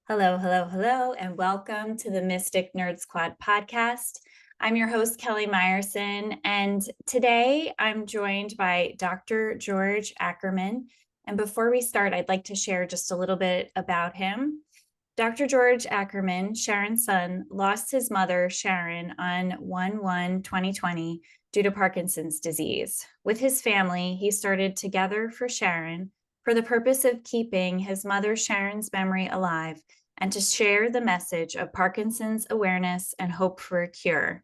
Hello, hello, hello, and welcome to the Mystic Nerd Squad podcast. I'm your host, Kelly Meyerson, and today I'm joined by Dr. George Ackerman. And before we start, I'd like to share just a little bit about him. Dr. George Ackerman, Sharon's son, lost his mother, Sharon, on 1/1/2020 due to Parkinson's disease. With his family, he started Together for Sharon for the purpose of keeping his mother, Sharon's memory alive and to share the message of Parkinson's awareness and hope for a cure.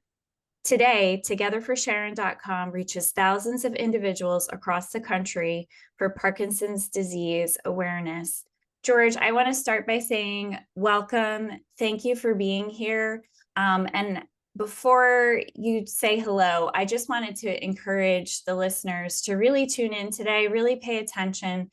Today, TogetherForSharon.com reaches thousands of individuals across the country for Parkinson's disease awareness. George, I want to start by saying welcome. Thank you for being here. And before you say hello, I just wanted to encourage the listeners to really tune in today, really pay attention.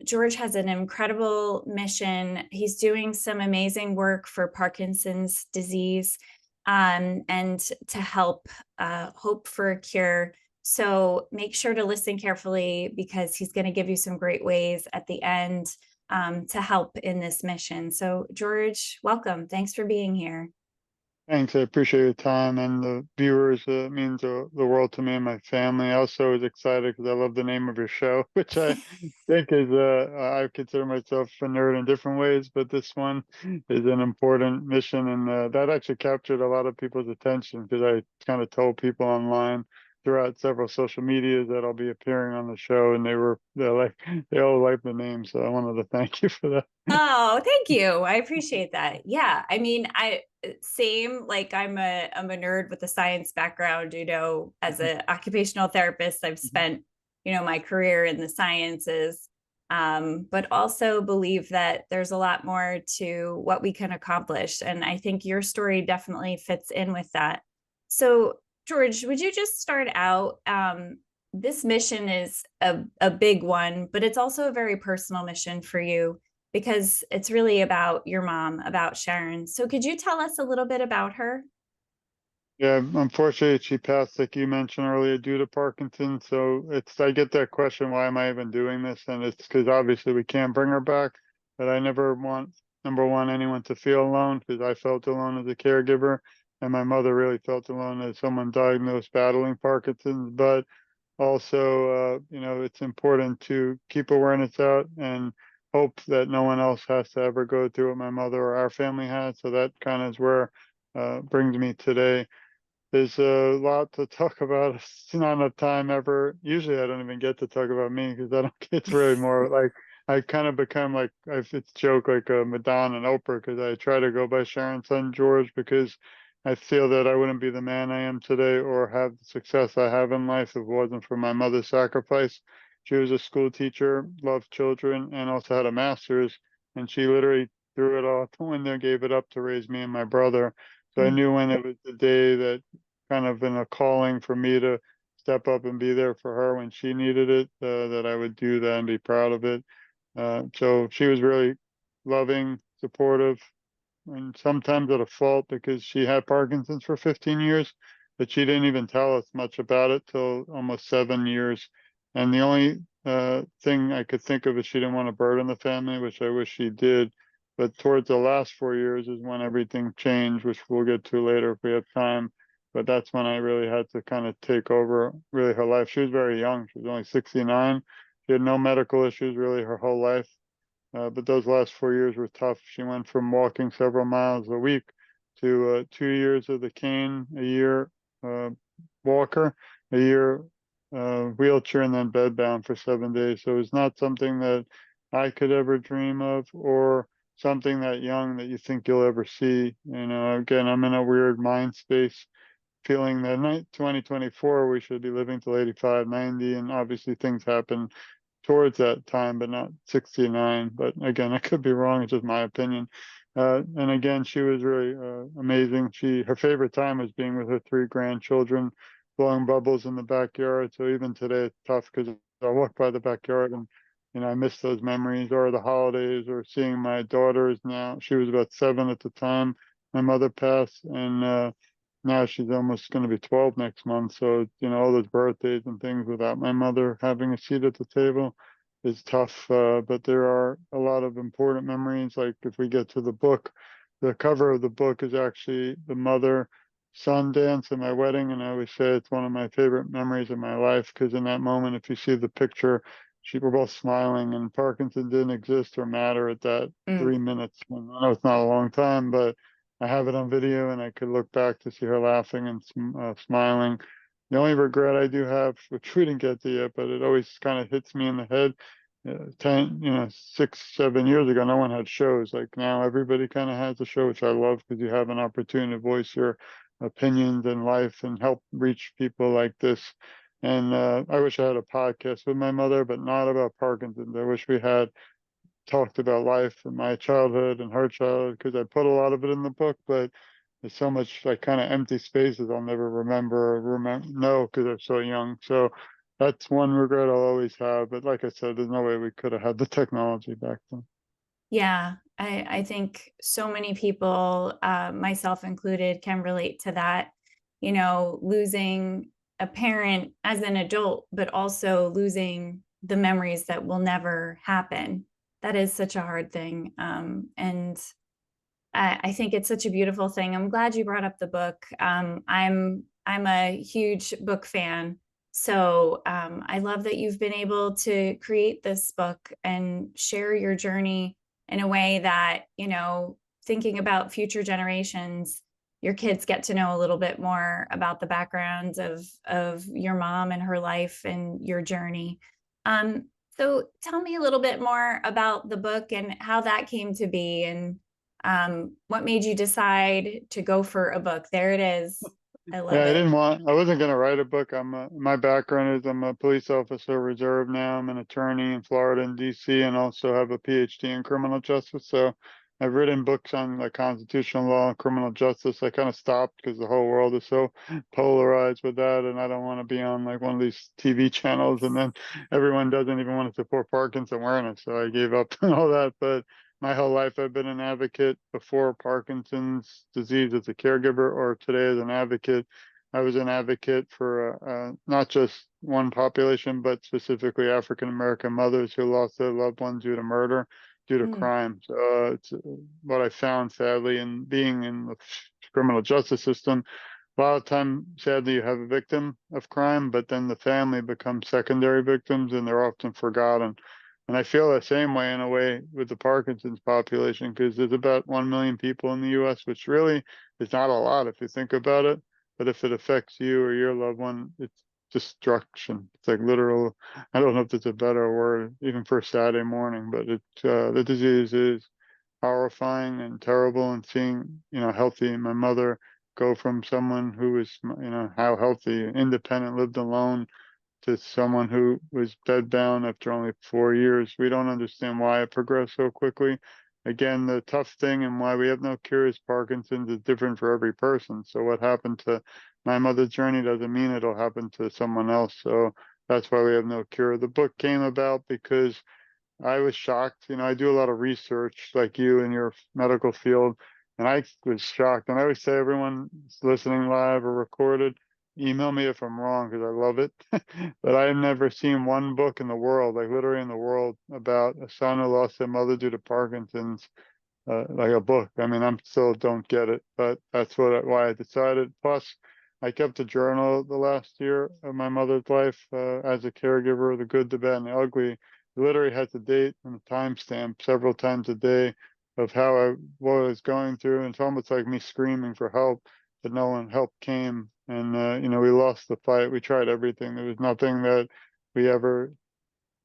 George has an incredible mission. He's doing some amazing work for Parkinson's disease and to help hope for a cure. So make sure to listen carefully because he's going to give you some great ways at the end to help in this mission. So George, welcome. Thanks for being here. Thanks. I appreciate your time and the viewers. It means the world to me and my family. I also was excited because I love the name of your show, which I think is, I consider myself a nerd in different ways, but this one is an important mission. And that actually captured a lot of people's attention because I kind of told people online throughout several social medias that I'll be appearing on the show, and they all like the name. So I wanted to thank you for that. Oh, thank you. I appreciate that. Yeah. I mean, same, like I'm a nerd with a science background, as an occupational therapist, I've spent, my career in the sciences. But also believe that there's a lot more to what we can accomplish. And I think your story definitely fits in with that. So, George, would you just start out? This mission is a big one, but it's also a very personal mission for you because it's really about your mom, about Sharon. So could you tell us a little bit about her? Yeah, unfortunately, she passed, like you mentioned earlier, due to Parkinson. So I get that question, why am I even doing this? And it's because obviously we can't bring her back. But I never want, number one, anyone to feel alone because I felt alone as a caregiver. And my mother really felt alone as someone diagnosed battling Parkinson's. But also, it's important to keep awareness out and hope that no one else has to ever go through what my mother or our family had. So that kind of is where brings me today. There's a lot to talk about. It's not enough time ever. Usually, I don't even get to talk about me because I don't. It's really more like I kind of become like it's joke like Madonna and Oprah because I try to go by Sharon's son George because I feel that I wouldn't be the man I am today or have the success I have in life if it wasn't for my mother's sacrifice. She was a school teacher, loved children, and also had a master's. And she literally threw it all out the window, gave it up to raise me and my brother. So I Mm. knew when it was the day that kind of been a calling for me to step up and be there for her when she needed it, that I would do that and be proud of it. So she was really loving, supportive, and sometimes at a fault because she had Parkinson's for 15 years, but she didn't even tell us much about it till almost 7 years. And the only thing I could think of is she didn't want to burden the family, which I wish she did. But towards the last 4 years is when everything changed, which we'll get to later if we have time. But that's when I really had to kind of take over really her life. She was very young. She was only 69. She had no medical issues really her whole life. But those last 4 years were tough. She went from walking several miles a week to 2 years of the cane, a year uh, walker, a year wheelchair, and then bedbound for 7 days. So it's not something that I could ever dream of or something that young that you think you'll ever see. Again, I'm in a weird mind space feeling that 2024 we should be living till 85, 90, and obviously things happen towards that time, but not 69. But again, I could be wrong. It's just my opinion. And again, she was really amazing. Her favorite time was being with her three grandchildren, blowing bubbles in the backyard. So even today, it's tough because I walk by the backyard and I miss those memories or the holidays or seeing my daughters now. She was about 7 at the time my mother passed, and now she's almost going to be 12 next month. So, all those birthdays and things without my mother having a seat at the table. is tough. But there are a lot of important memories. Like if we get to the book, the cover of the book is actually the mother son dance at my wedding, and I always say it's one of my favorite memories of my life because in that moment, if you see the picture, she were both smiling, and Parkinson didn't exist or matter at that Mm. 3 minutes. And I know it's not a long time, but I have it on video, and I could look back to see her laughing and smiling. The only regret I do have, which we didn't get to yet, but it always kind of hits me in the head. 10, 6, 7 years ago, no one had shows. Like now, everybody kind of has a show, which I love because you have an opportunity to voice your opinions in life and help reach people like this. And I wish I had a podcast with my mother, but not about Parkinson's. I wish we had talked about life and my childhood and her childhood because I put a lot of it in the book, but there's so much like kind of empty spaces I'll never remember or know because I'm so young. So that's one regret I'll always have. But like I said, there's no way we could have had the technology back then. Yeah, I think so many people, myself included, can relate to that. Losing a parent as an adult, but also losing the memories that will never happen. That is such a hard thing. And I think it's such a beautiful thing. I'm glad you brought up the book. I'm a huge book fan. So I love that you've been able to create this book and share your journey in a way that, thinking about future generations, your kids get to know a little bit more about the backgrounds of your mom and her life and your journey. Um, so tell me a little bit more about the book and how that came to be, and what made you decide to go for a book? There it is. I Yeah, love it. I wasn't going to write a book. My background is I'm a police officer reserve now. I'm an attorney in Florida and DC and also have a PhD in criminal justice. So I've written books on like constitutional law and criminal justice. I kind of stopped because the whole world is so polarized with that. And I don't want to be on like one of these TV channels and then everyone doesn't even want to support Parkinson's awareness. So I gave up and all that. But my whole life I've been an advocate before Parkinson's disease as a caregiver or today as an advocate. I was an advocate for not just one population, but specifically African American mothers who lost their loved ones due to murder, due to Mm, crime. So it's what I found sadly in being in the criminal justice system. A lot of time, sadly, you have a victim of crime, but then the family becomes secondary victims and they're often forgotten. And I feel the same way in a way with the Parkinson's population because there's about 1 million people in the US, which really is not a lot if you think about it. But if it affects you or your loved one, it's destruction. It's like literal, I don't know if there's a better word, even for a Saturday morning, but the disease is horrifying and terrible. And seeing, healthy, my mother go from someone who was, how healthy, independent, lived alone to someone who was bedbound after only 4 years. We don't understand why it progressed so quickly. Again, the tough thing and why we have no cure is Parkinson's is different for every person. So what happened to my mother's journey doesn't mean it'll happen to someone else. So that's why we have no cure. The book came about because I was shocked. I do a lot of research like you in your medical field, and I was shocked. And I always say, everyone listening live or recorded, email me if I'm wrong because I love it. But I have never seen one book in the world, like literally in the world, about a son who lost their mother due to Parkinson's, like a book. I mean, I'm still don't get it, but that's why I decided. Plus, I kept a journal the last year of my mother's life as a caregiver, the good, the bad, and the ugly. It literally has the date and the timestamp several times a day of what I was going through. And it's almost like me screaming for help, but no one help came. And we lost the fight. We tried everything. There was nothing that we ever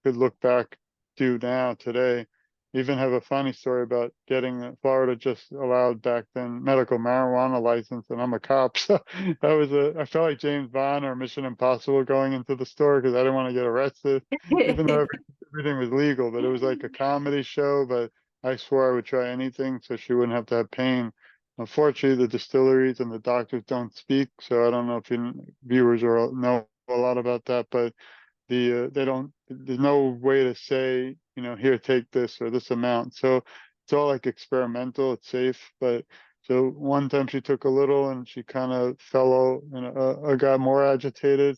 could look back to now today. Even have a funny story about getting Florida just allowed back then medical marijuana license, and I'm a cop, so I felt like James Bond or Mission Impossible going into the store because I didn't want to get arrested, even though everything was legal. But it was like a comedy show. But I swore I would try anything so she wouldn't have to have pain. Unfortunately, the distilleries and the doctors don't speak, so I don't know if you viewers know a lot about that, but they don't, there's no way to say, here, take this or this amount. So it's all like experimental, it's safe. But so one time she took a little and she kind of fell out and got more agitated.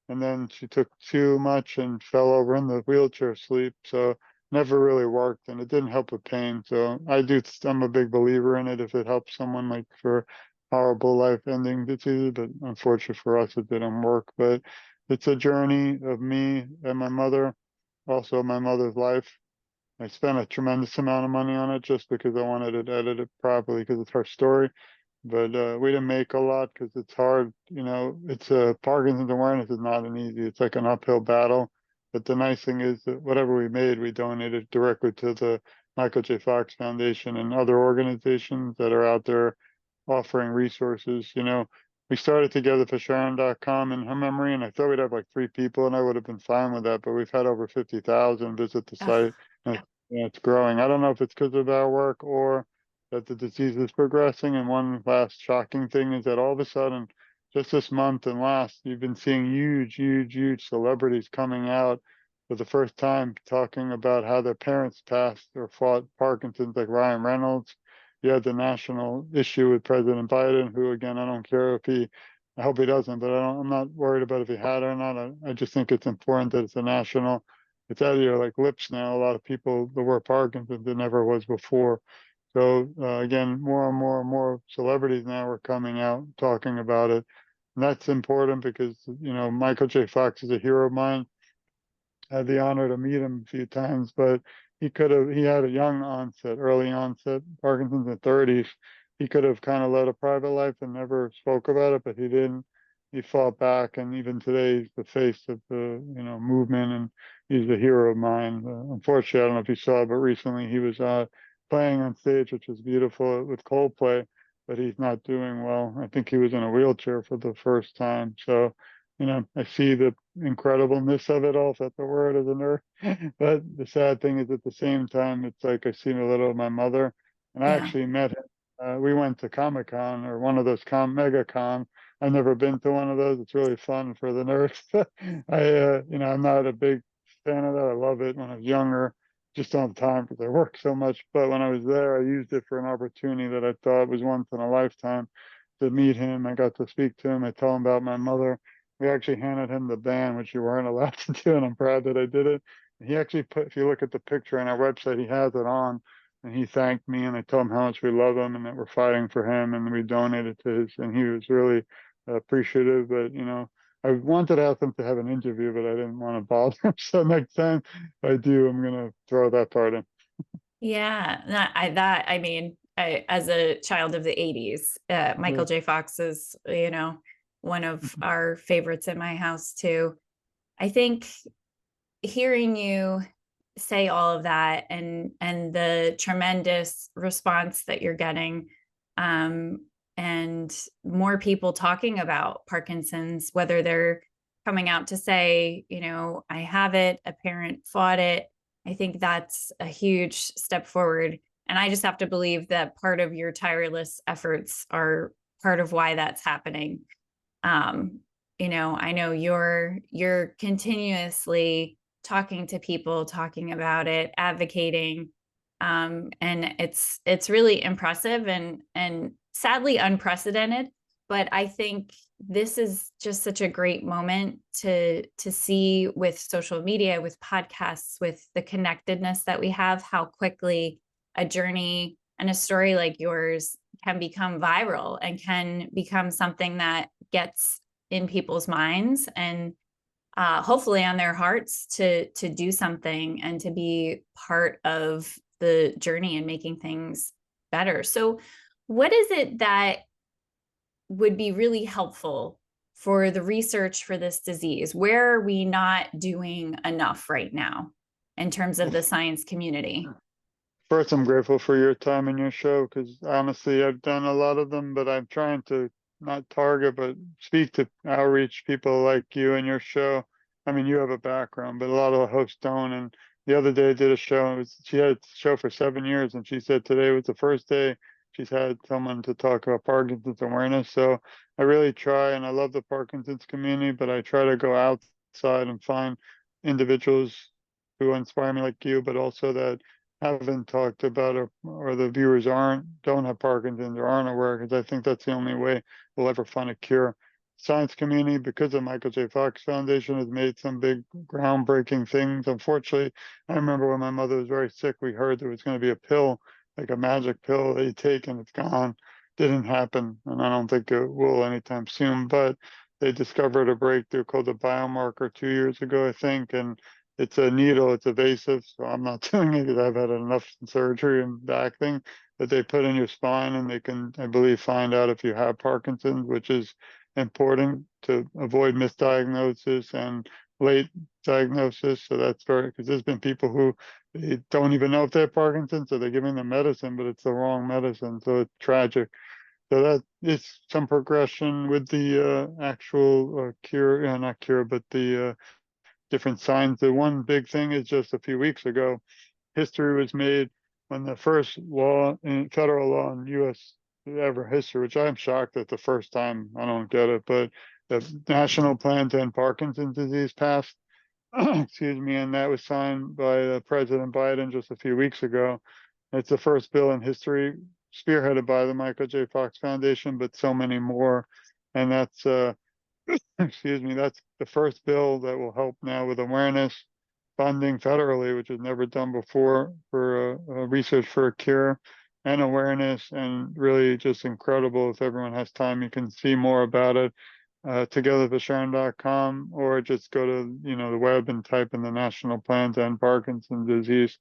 and then she took too much and fell over in the wheelchair sleep. So never really worked, and it didn't help with pain. So I'm a big believer in it if it helps someone like for horrible life-ending diseases, but unfortunately for us, it didn't work. But it's a journey of me and my mother, also my mother's life. I spent a tremendous amount of money on it just because I wanted it edited properly because it's her story. But we didn't make a lot because it's hard. It's Parkinson's awareness is not an easy. It's like an uphill battle. But the nice thing is that whatever we made, we donated directly to the Michael J. Fox Foundation and other organizations that are out there offering resources. We started TogetherForSharon.com in her memory, and I thought we'd have like 3 people, and I would have been fine with that. But we've had over 50,000 visit the Ugh, site, and it's growing. I don't know if it's because of our work or that the disease is progressing. And one last shocking thing is that all of a sudden, just this month and last, you've been seeing huge, huge, huge celebrities coming out for the first time talking about how their parents passed or fought Parkinson's, like Ryan Reynolds. You had the national issue with President Biden, who again, I don't care if I hope he doesn't, but I'm not worried about if he had it or not. I just think it's important that it's out of your like lips now. A lot of people, the word Parkinson's, it never was before. So again, more and more and more celebrities now are coming out talking about it. And that's important because, Michael J. Fox is a hero of mine. I had the honor to meet him a few times, but he had a young onset, early onset, Parkinson's in 30s. He could have kind of led a private life and never spoke about it, but he didn't. He fought back, and even today he's the face of the, movement, and he's a hero of mine. Unfortunately, I don't know if you saw, but recently he was playing on stage, which was beautiful with Coldplay, but he's not doing well. I think he was in a wheelchair for the first time. So, I see the incredibleness of it all, if that's the word, as a nerd. But the sad thing is at the same time, it's like I seen a little of my mother, and I yeah. actually met him. We went to Comic Con or one of those mega con. I've never been to one of those. It's really fun for the nerds. I'm not a big fan of that. I love it when I was younger. Just don't have time because I work so much. But when I was there, I used it for an opportunity that I thought was once in a lifetime to meet him. I got to speak to him. I told him about my mother. We actually handed him the band, which you weren't allowed to do, and I'm proud that I did it. He actually if you look at the picture on our website, he has it on, and he thanked me, and I told him how much we love him and that we're fighting for him, and we donated to his, and he was really appreciative. But I wanted to ask him to have an interview, but I didn't want to bother him. So next time I do, I'm gonna throw that part in. Yeah, I mean, as a child of the 80s, Yeah. Michael J. Fox is, one of our favorites in my house too. I think hearing you say all of that and the tremendous response that you're getting, um, and more people talking about Parkinson's, whether they're coming out to say, I have it, a parent fought it. I think that's a huge step forward. And I just have to believe that part of your tireless efforts are part of why that's happening. um, I know you're continuously talking to people, talking about it, advocating, and it's really impressive and sadly unprecedented. But I think this is just such a great moment to see with social media, with podcasts, with the connectedness that we have, how quickly a journey and a story like yours can become viral and can become something that gets in people's minds and hopefully on their hearts to do something and to be part of the journey and making things better. So what is it that would be really helpful for the research for this disease? Where are we not doing enough right now in terms of Well, the science community? first, I'm grateful for your time and your show because honestly, I've done a lot of them, but I'm trying to not target, but speak to outreach people like you and your show. I mean, you have a background, but a lot of the hosts don't. And the other day I did a show. She had a show for 7 years, and she said today was the first day she's had someone to talk about Parkinson's awareness. So I really try, and I love the Parkinson's community, but I try to go outside and find individuals who inspire me like you, but also that haven't talked about or the viewers don't have Parkinson's or aren't aware, because I think that's the only way we'll ever find a cure. science community, because of Michael J. Fox Foundation, has made some big groundbreaking things. Unfortunately, I remember when my mother was very sick, we heard there was going to be a pill, like a magic pill that you take and it's gone. Didn't happen, and I don't think it will anytime soon. But they discovered a breakthrough called a biomarker 2 years ago, I think, and it's a needle, it's evasive, so I'm not doing it because I've had enough surgery and back thing that they put in your spine, and they can, I believe, find out if you have Parkinson's, which is important to avoid misdiagnosis and late diagnosis. So that's very, because there's been people who they don't even know if they have Parkinson's, so they're giving them medicine, but it's the wrong medicine. So it's tragic. So that is some progression with the actual cure, not cure, but the different signs. The one big thing is just a few weeks ago, history was made when the first law in federal law in U.S. ever history, which I'm shocked at the first time. I don't get it, but the National Plan to End Parkinson's Disease passed. Excuse me, and that was signed by President Biden just a few weeks ago. It's the first bill in history, spearheaded by the Michael J. Fox Foundation, but so many more. And that's excuse me, that's the first bill that will help now with awareness, funding federally, which is never done before, for research for a cure, and awareness, and really just incredible. If everyone has time, you can see more about it. TogetherForSharon.com, or just go to the web and type in the National Plan to End Parkinson's Disease.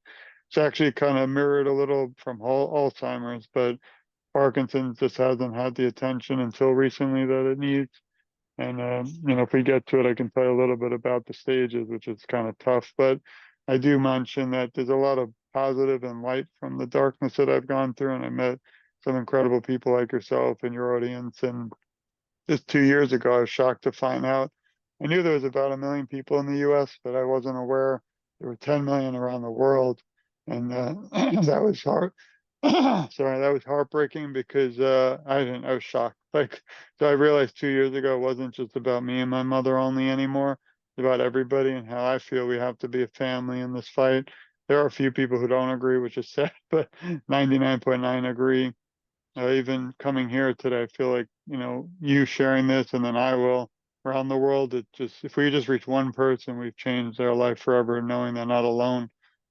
It's actually kind of mirrored a little from Alzheimer's, but Parkinson's just hasn't had the attention until recently that it needs. And if we get to it, I can tell you a little bit about the stages, which is kind of tough. But I do mention that there's a lot of positive and light from the darkness that I've gone through, and I met some incredible people like yourself and your audience. And just 2 years ago, I was shocked to find out. I knew there was about 1 million people in the U.S., but I wasn't aware there were 10 million around the world, and that was hard. Sorry, that was heartbreaking because I didn't. I was shocked. Like, so I realized 2 years ago it wasn't just about me and my mother only anymore. It's about everybody and how I feel we have to be a family in this fight. There are a few people who don't agree, which is sad, but 99.9 agree. Even coming here today, I feel like, you sharing this and then I will around the world. It just, if we just reach one person, we've changed their life forever, knowing they're not alone.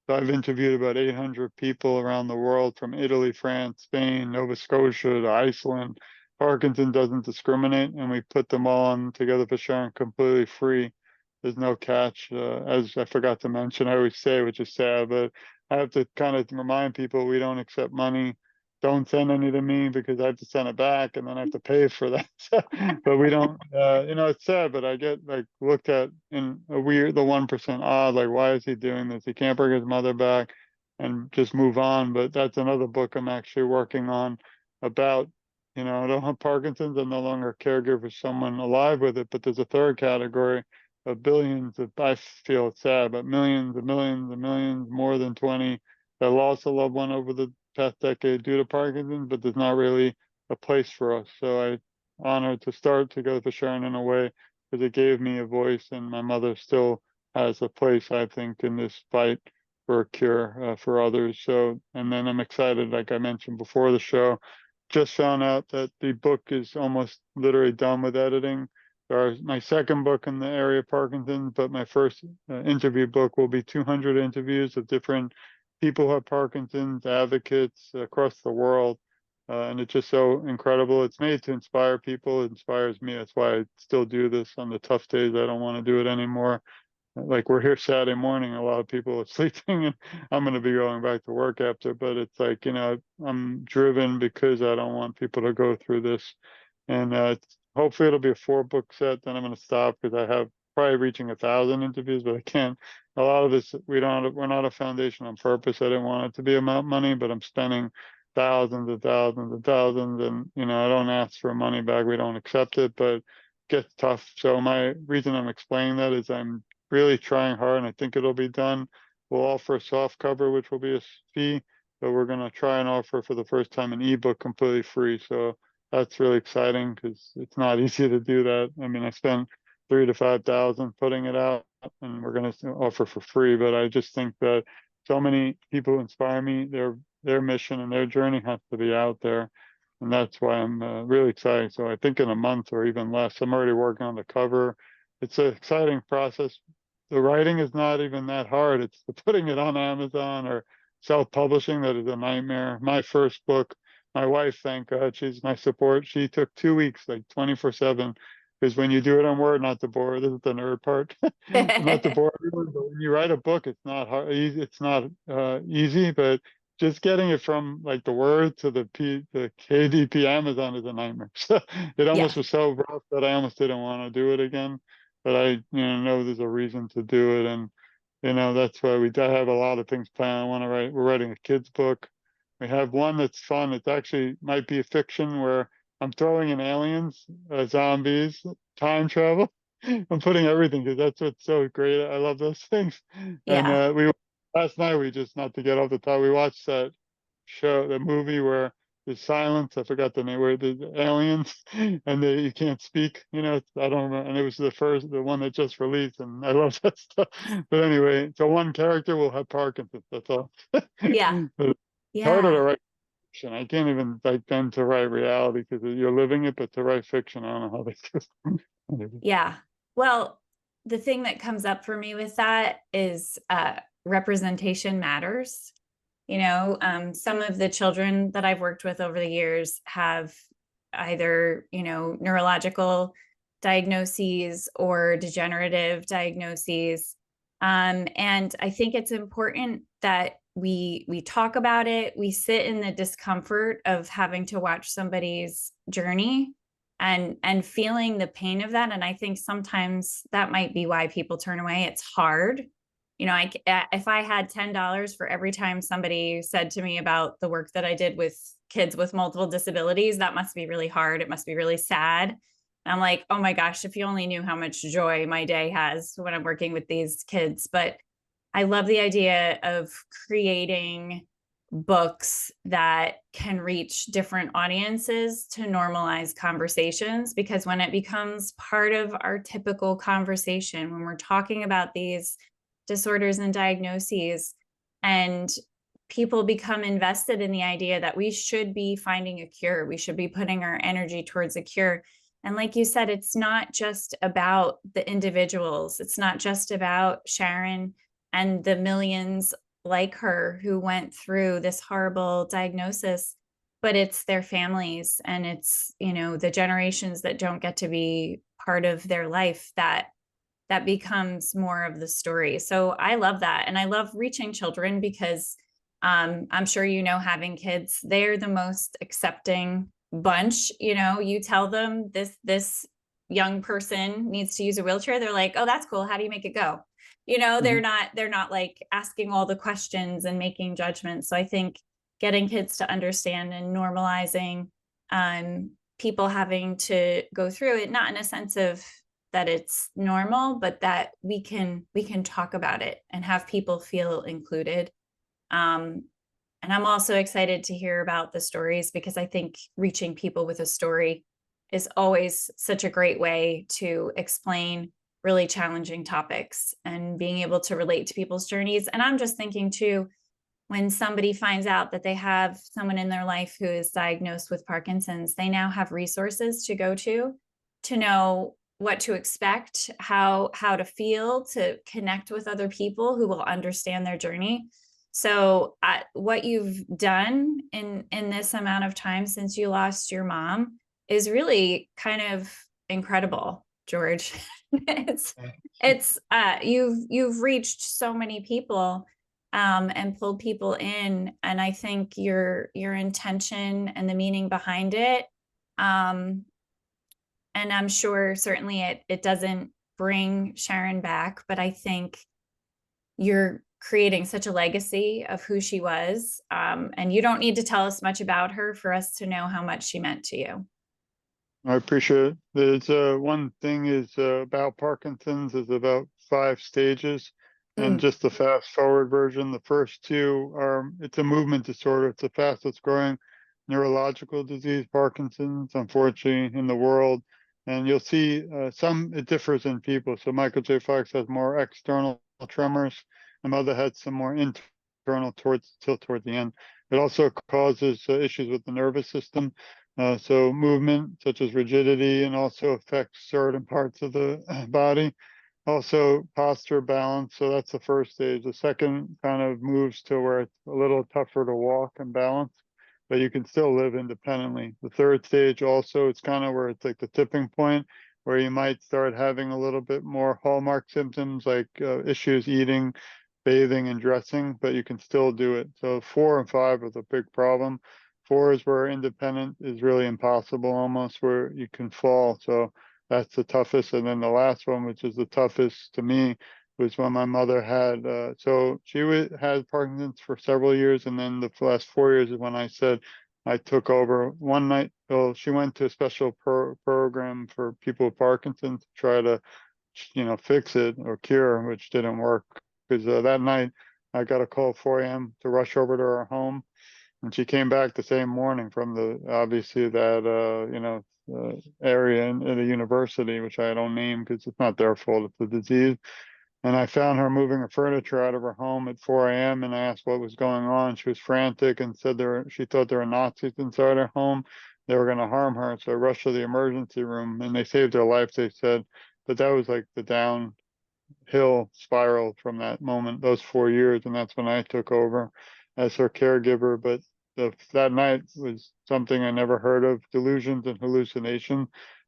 So I've interviewed about 800 people around the world, from Italy, France, Spain, Nova Scotia to Iceland. Parkinson doesn't discriminate, and we put them all on Together for Sharon completely free. There's no catch. As I forgot to mention, I always say, which is sad, but I have to kind of remind people we don't accept money. Don't send any to me because I have to send it back and then I have to pay for that. But we don't, it's sad, but I get like looked at in a weird, the 1% odd, like, why is he doing this? He can't bring his mother back and just move on. But that's another book I'm actually working on about, I don't have Parkinson's. I'm no longer a caregiver for someone alive with it, but there's a third category of billions of, I feel it's sad, but millions and millions and millions, more than 20, that lost a loved one over the past decade due to Parkinson's, but there's not really a place for us. So I honored to start Together for Sharon in a way, because it gave me a voice, and my mother still has a place, I think, in this fight for a cure for others. So, and then I'm excited, like I mentioned before the show, just found out that the book is almost literally done with editing. My second book in the area of Parkinson's, but my first interview book will be 200 interviews of different people who have Parkinson's, advocates across the world. And it's just so incredible. It's made to inspire people. It inspires me. That's why I still do this on the tough days. I don't want to do it anymore. Like, we're here Saturday morning, a lot of people are sleeping, and I'm going to be going back to work after. But it's like, I'm driven because I don't want people to go through this. And hopefully it'll be a 4-book set. Then I'm going to stop because I have probably reaching 1,000 interviews, but I can't. A lot of this, we're not a foundation on purpose. I didn't want it to be about money, but I'm spending thousands and thousands and thousands, and I don't ask for money back. We don't accept it, but it gets tough. So my reason I'm explaining that is I'm really trying hard, and I think it'll be done. We'll offer a soft cover, which will be a fee, but we're going to try and offer for the first time an ebook completely free. So that's really exciting because it's not easy to do that. I mean, I spent 3,000 to 5,000 putting it out, and we're going to offer for free. But I just think that so many people inspire me. Their mission and their journey has to be out there. and that's why I'm really excited. So I think in a month or even less, I'm already working on the cover. It's an exciting process. The writing is not even that hard. It's the putting it on Amazon or self-publishing that is a nightmare. My first book, my wife, thank God, she's my support. She took 2 weeks, like 24/7, because when you do it on Word, not to bore, this is the nerd part, not to bore everyone, but when you write a book, it's not hard, easy. It's not easy, but just getting it from like the Word to the KDP Amazon is a nightmare. So it almost Yeah, was so rough that I almost didn't want to do it again. But I, know there's a reason to do it, and that's why we do have a lot of things planned. I want to write. We're writing a kids book. We have one that's fun. It's actually might be a fiction where I'm throwing in aliens, zombies, time travel. I'm putting everything because that's what's so great. I love those things. And yeah, we last night we just, not to get off the top, we watched that show, the movie where there's silence. I forgot the name, where the aliens and you can't speak. I don't know. And it was the one that just released, and I love that stuff. But anyway, so one character will have Parkinson's. That's all. But yeah, it's harder to yeah, write fiction. I can't even like them to write reality because you're living it, but to write fiction, I don't know how they do. Anyway. yeah. Well, the thing that comes up for me with that is representation matters. Some of the children that I've worked with over the years have either, neurological diagnoses or degenerative diagnoses. And I think it's important that we talk about it. We sit in the discomfort of having to watch somebody's journey and feeling the pain of that. And I think sometimes that might be why people turn away. It's hard. If I had $10 for every time somebody said to me about the work that I did with kids with multiple disabilities, that must be really hard. It must be really sad. And I'm like, oh my gosh, if you only knew how much joy my day has when I'm working with these kids. But I love the idea of creating books that can reach different audiences to normalize conversations, because when it becomes part of our typical conversation, when we're talking about these disorders and diagnoses, and people become invested in the idea that we should be finding a cure, we should be putting our energy towards a cure. And like you said, it's not just about the individuals, it's not just about Sharon and the millions like her who went through this horrible diagnosis, but it's their families, and it's the generations that don't get to be part of their life that becomes more of the story. So I love that, and I love reaching children because I'm sure having kids, they're the most accepting bunch. You tell them this young person needs to use a wheelchair, they're like, oh, that's cool, how do you make it go? Mhm. They're not like asking all the questions and making judgments. So I think getting kids to understand and normalizing people having to go through it, not in a sense of that it's normal, but that we can talk about it and have people feel included. um, and I'm also excited to hear about the stories, because I think reaching people with a story is always such a great way to explain really challenging topics and being able to relate to people's journeys. And I'm just thinking too, when somebody finds out that they have someone in their life who is diagnosed with Parkinson's, they now have resources to go to know what to expect, how to feel, to connect with other people who will understand their journey. So what you've done in this amount of time since you lost your mom is really kind of incredible, George. it's you've reached so many people, and pulled people in, and I think your intention and the meaning behind it, um, and I'm sure certainly it doesn't bring Sharon back, but I think you're creating such a legacy of who she was. And you don't need to tell us much about her for us to know how much she meant to you. I appreciate it. There's one thing is about Parkinson's is about 5 stages, and Mm, just the fast forward version. The first two are, it's a movement disorder. It's the fastest growing neurological disease, Parkinson's, unfortunately, in the world. And you'll see it differs in people. So Michael J. Fox has more external tremors, and Mother had some more internal towards the end. It also causes issues with the nervous system. So movement, such as rigidity, and also affects certain parts of the body. Also posture, balance. So that's the first stage. The second kind of moves to where it's a little tougher to walk and balance, but you can still live independently. The third stage also, it's kind of where it's like the tipping point where you might start having a little bit more hallmark symptoms like issues eating, bathing, and dressing, but you can still do it. So 4 and 5 are the big problem. 4 is where independent is really impossible, almost where you can fall. So that's the toughest. And then the last one, which is the toughest to me, was when my mother had, so she had Parkinson's for several years. And then the last 4 years is when I said I took over one night. Well, she went to a special program for people with Parkinson's to try to, fix it or cure, which didn't work. Because that night I got a call at 4 a.m. to rush over to her home, and she came back the same morning from the obviously that area in the university, which I don't name because it's not their fault, it's the disease. And I found her moving her furniture out of her home at 4 a.m. and I asked what was going on. She was frantic and said she thought there were Nazis inside her home. They were going to harm her. So I rushed to the emergency room and they saved her life, they said. But that was like the downhill spiral from that moment, those 4 years. And that's when I took over as her caregiver. But that night was something I never heard of, delusions and hallucination.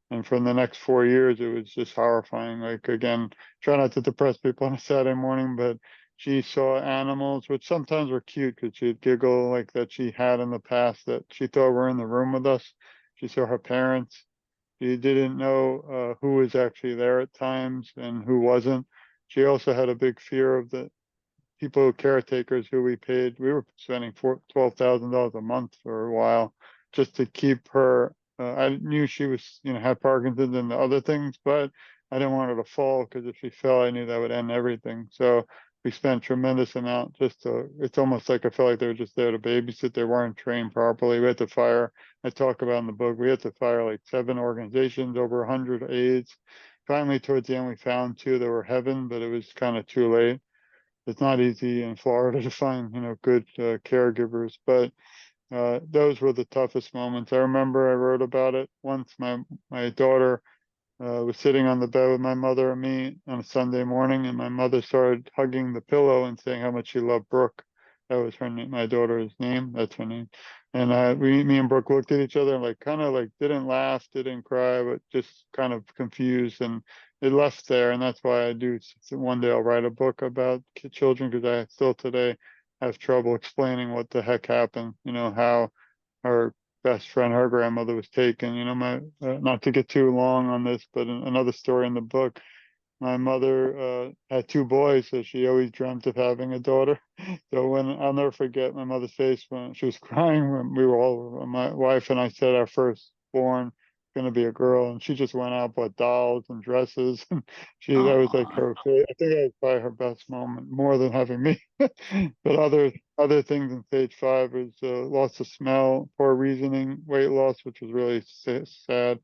And from the next 4 years, it was just horrifying. Like, again, try not to depress people on a Saturday morning, but she saw animals, which sometimes were cute because she'd giggle like that she had in the past that she thought were in the room with us. She saw her parents. She didn't know who was actually there at times and who wasn't. She also had a big fear of the people, caretakers who we paid. We were spending $12,000 a month for a while just to keep her. I knew she was, had Parkinson's and the other things, but I didn't want her to fall because if she fell, I knew that would end everything. So we spent tremendous amount just to. It's almost like I felt like they were just there to babysit. They weren't trained properly. We had to fire. I talk about in the book. We had to fire like 7 organizations, over 100 aides. Finally, towards the end, we found 2 that were heaven, but it was kind of too late. It's not easy in Florida to find, good caregivers, but those were the toughest moments. I remember I wrote about it once. My daughter was sitting on the bed with my mother and me on a Sunday morning, and my mother started hugging the pillow and saying how much she loved Brooke. That was her name, my daughter's name. That's her name. And me and Brooke looked at each other and like kind of like didn't laugh, didn't cry, but just kind of confused. And it left there. And that's why I do. One day I'll write a book about children because I still today have trouble explaining what the heck happened. How her best friend, her grandmother was taken. My not to get too long on this, but another story in the book. My mother had 2 boys, so she always dreamt of having a daughter. So when I'll never forget my mother's face when she was crying when we were all, my wife and I said our firstborn going to be a girl, and she just went out bought dolls and dresses. And that was like Oh, her. I think that was probably her best moment, more than having me. But other things in stage 5 is loss of smell, poor reasoning, weight loss, which was really sad,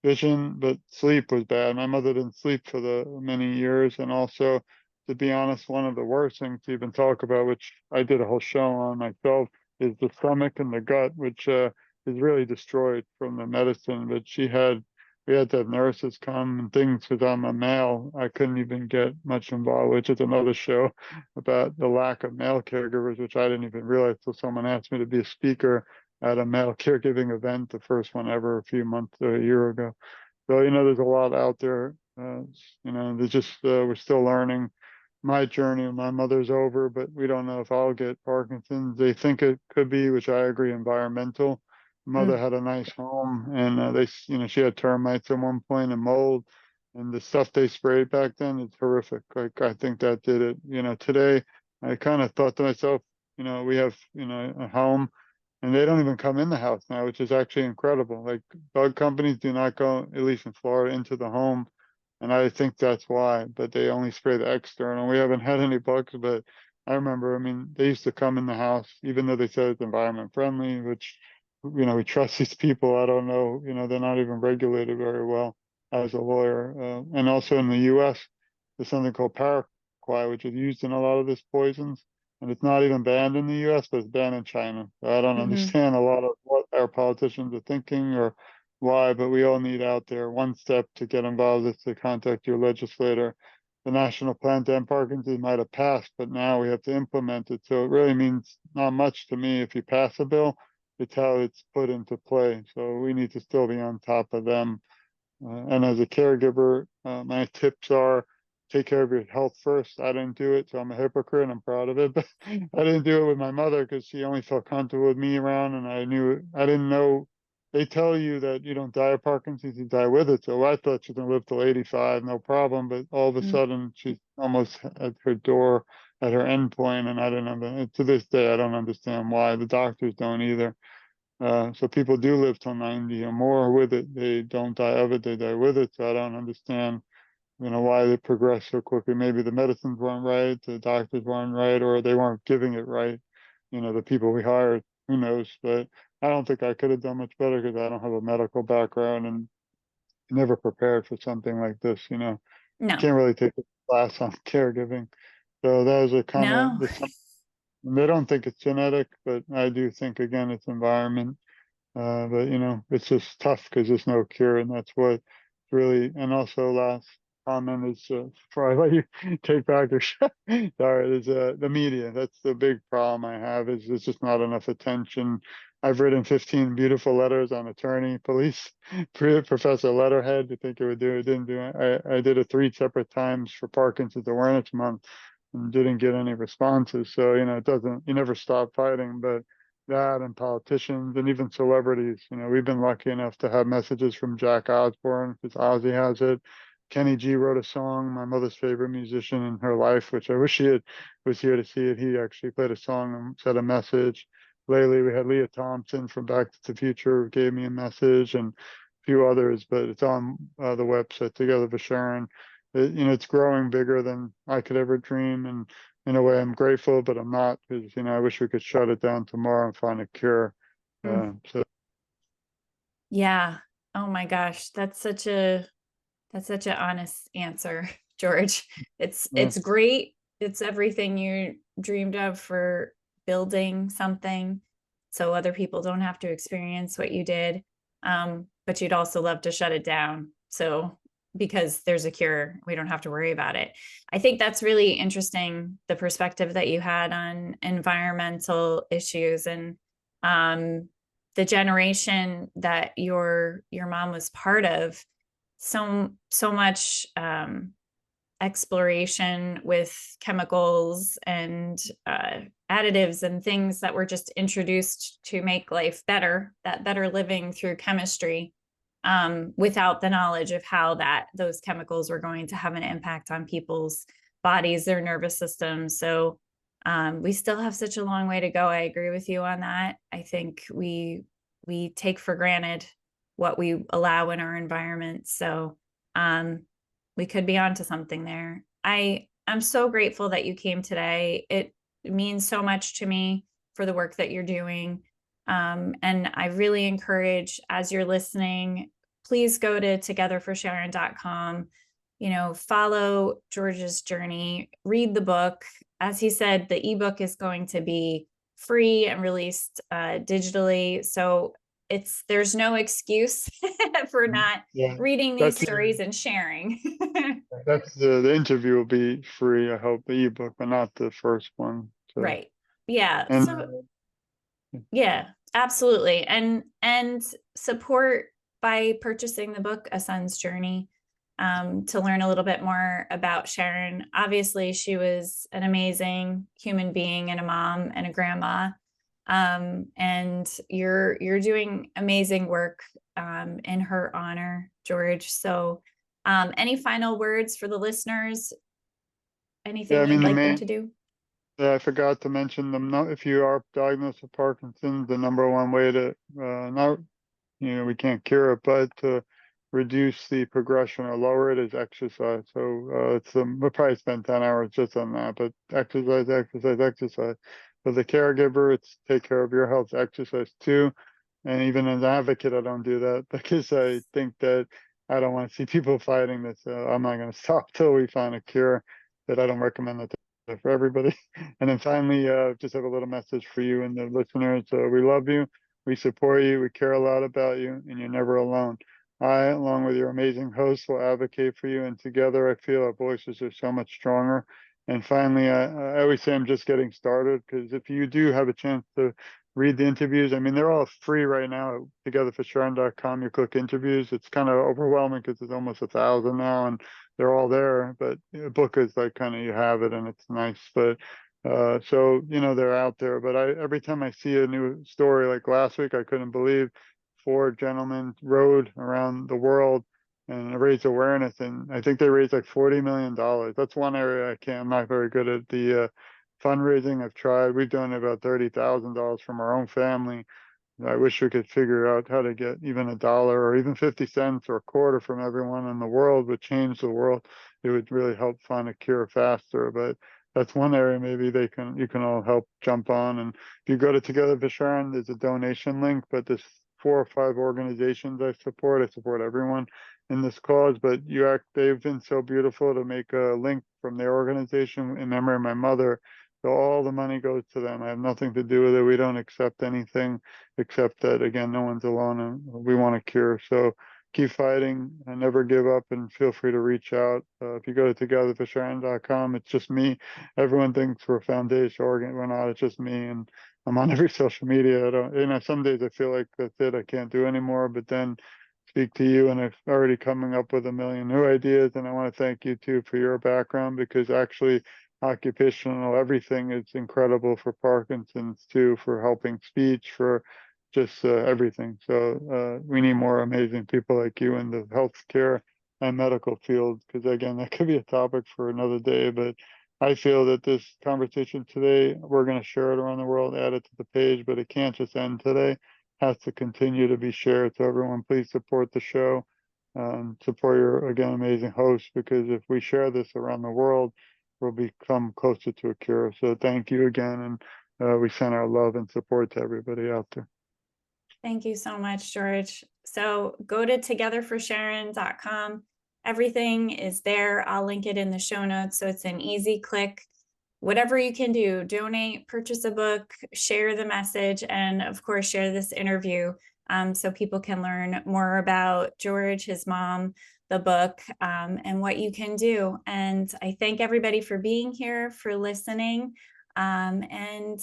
vision, but sleep was bad. My mother didn't sleep for the many years. And also, to be honest, one of the worst things to even talk about, which I did a whole show on myself, is the stomach and the gut, which is really destroyed from the medicine. But we had to have nurses come and things because I'm a male. I couldn't even get much involved, which is another show about the lack of male caregivers, which I didn't even realize till someone asked me to be a speaker at a male caregiving event, the first one ever a year ago. So, there's a lot out there. There's just, we're still learning. My journey with my mother's over, but we don't know if I'll get Parkinson's. They think it could be, which I agree, environmental. Mother mm, had a nice home and she had termites at one point and mold, and the stuff they sprayed back then is horrific. Like, I think that did it. Today I kind of thought to myself, we have, a home and they don't even come in the house now, which is actually incredible. Like, bug companies do not go, at least in Florida, into the home. And I think that's why, but they only spray the external. We haven't had any bugs, but I remember, I mean, they used to come in the house, even though they said it's environment friendly, which, we trust these people. I don't know, they're not even regulated very well as a lawyer. And also in the US, there's something called paraquat, which is used in a lot of this poisons, and it's not even banned in the US, but it's banned in China. So I don't mhm. understand a lot of our politicians are thinking or why, but we all need out there. One step to get involved is to contact your legislator. The national plan to end Parkinson's might have passed, but now we have to implement it. So it really means not much to me if you pass a bill. It's how it's put into play. So we need to still be on top of them. And as a caregiver, my tips are take care of your health first. I didn't do it, so I'm a hypocrite. I'm proud of it, but I didn't do it with my mother because she only felt comfortable with me around, and I didn't know. They tell you that you don't die of Parkinson's, you die with it. So I thought she was gonna live till 85, no problem. But all of a Mm. sudden, she's almost at her door, at her end point, and I didn't know. To this day, I don't understand why. The doctors don't either. So people do live till 90 or more with it. They don't die of it, they die with it. So I don't understand, why they progress so quickly. Maybe the medicines weren't right, the doctors weren't right, or they weren't giving it right. The people we hired, who knows? But I don't think I could have done much better because I don't have a medical background and never prepared for something like this. No, Can't really take a class on caregiving. So that was a kind of no. the. They don't think it's genetic, but I do think again it's environment. But it's just tough because there's no cure, and that's what really. And also, last comment is before I let you take back your shot. Sorry, is the media. That's the big problem I have. Is there's just not enough attention. I've written 15 beautiful letters on attorney, police, professor letterhead. To think it would do it, didn't do it. I did it 3 separate times for Parkinson's Awareness Month, and didn't get any responses. So it doesn't. You never stop fighting, but that and politicians and even celebrities. We've been lucky enough to have messages from Jack Osbourne because Ozzy has it. Kenny G wrote a song, my mother's favorite musician in her life, which I wish she was here to see it. He actually played a song and said a message. Lately, we had Leah Thompson from Back to the Future who gave me a message and a few others, but it's on the website, TogetherForSharon. It's growing bigger than I could ever dream. And in a way, I'm grateful, but I'm not because I wish we could shut it down tomorrow and find a cure. Mm. So Yeah. Oh my gosh, that's such an honest answer, George. yeah, It's great. It's everything you dreamed of for building something so other people don't have to experience what you did. But you'd also love to shut it down. So because there's a cure, we don't have to worry about it. I think that's really interesting, the perspective that you had on environmental issues and the generation that your mom was part of. So much exploration with chemicals and additives and things that were just introduced to make life better, that better living through chemistry, without the knowledge of how those chemicals were going to have an impact on people's bodies, their nervous systems. So we still have such a long way to go. I agree with you on that. I think we take for granted what we allow in our environment. So we could be onto something there. I'm so grateful that you came today. It means so much to me for the work that you're doing. And I really encourage, as you're listening, please go to TogetherForSharon.com, follow George's journey, read the book. As he said, the ebook is going to be free and released digitally. So there's no excuse for not yeah. reading these That's stories and sharing. that's the interview will be free. I hope the ebook, but not the first one. So Right. Yeah. and So yeah, absolutely. And support by purchasing the book A Son's Journey, to learn a little bit more about Sharon. Obviously, she was an amazing human being and a mom and a grandma. And you're doing amazing work in her honor, George. So any final words for the listeners? yeah, Anything I you'd mean the like them main. to do? Yeah, I forgot to mention them. If you are diagnosed with Parkinson's, the number one way to not we can't cure it, but to reduce the progression or lower it is exercise. So we'll probably spend 10 hours just on that, but exercise, exercise, exercise. For the caregiver, it's take care of your health, exercise too. And even as an advocate, I don't do that because I think that I don't want to see people fighting this. I'm not going to stop till we find a cure. That I don't recommend that for everybody. And then finally, just have a little message for you and the listeners. We love you. We support you. We care a lot about you, and you're never alone. I, along with your amazing hosts, will advocate for you, and together I feel our voices are so much stronger. And finally, I always say I'm just getting started, because if you do have a chance to read the interviews, I mean, they're all free right now at TogetherForSharon.com. You click interviews. It's kind of overwhelming because there's almost 1,000 now, and they're all there. But a book is like kind of you have it, and it's nice. But so they're out there. But every time I see a new story, like last week, I couldn't believe 4 gentlemen rode around the world and raised awareness, and I think they raised like $40 million. That's one area I'm not very good at the fundraising. I've tried. We've done about $30,000 from our own family. I wish we could figure out how to get even $1 or even 50 cents or a quarter from everyone in the world would change the world. It would really help find a cure faster. But that's one area maybe you can all help jump on. And if you go to Together for Sharon, there's a donation link, but there's 4 or 5 organizations I support. I support everyone in this cause, but they've been so beautiful to make a link from their organization in memory of my mother. So all the money goes to them. I have nothing to do with it. We don't accept anything except that, again, no one's alone and we want a cure. So keep fighting and never give up, and feel free to reach out. If you go to TogetherForSharon.com, it's just me. Everyone thinks we're a foundation organ. We're not. It's just me, and I'm on every social media. I don't, some days I feel like that's it. I can't do anymore, but then speak to you, and I've already coming up with a million new ideas. And I want to thank you too for your background, because actually occupational everything is incredible for Parkinson's too, for helping speech, for just everything. So we need more amazing people like you in the healthcare and medical field, because again, that could be a topic for another day. But I feel that this conversation today, we're going to share it around the world, add it to the page, but it can't just end today. It has to continue to be shared. So everyone, please support the show. Support your, again, amazing host, because if we share this around the world, we'll become closer to a cure. So thank you again, and we send our love and support to everybody out there. Thank you so much, George. So go to TogetherForSharon.com. Everything is there. I'll link it in the show notes, so it's an easy click. Whatever you can do, donate, purchase a book, share the message, and of course, share this interview so people can learn more about George, his mom, the book, and what you can do. And I thank everybody for being here, for listening, and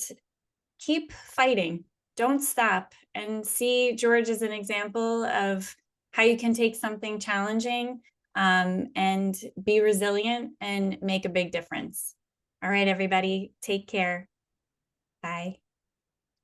keep fighting. Don't stop, and see George as an example of how you can take something challenging and be resilient and make a big difference. All right, everybody, take care. Bye.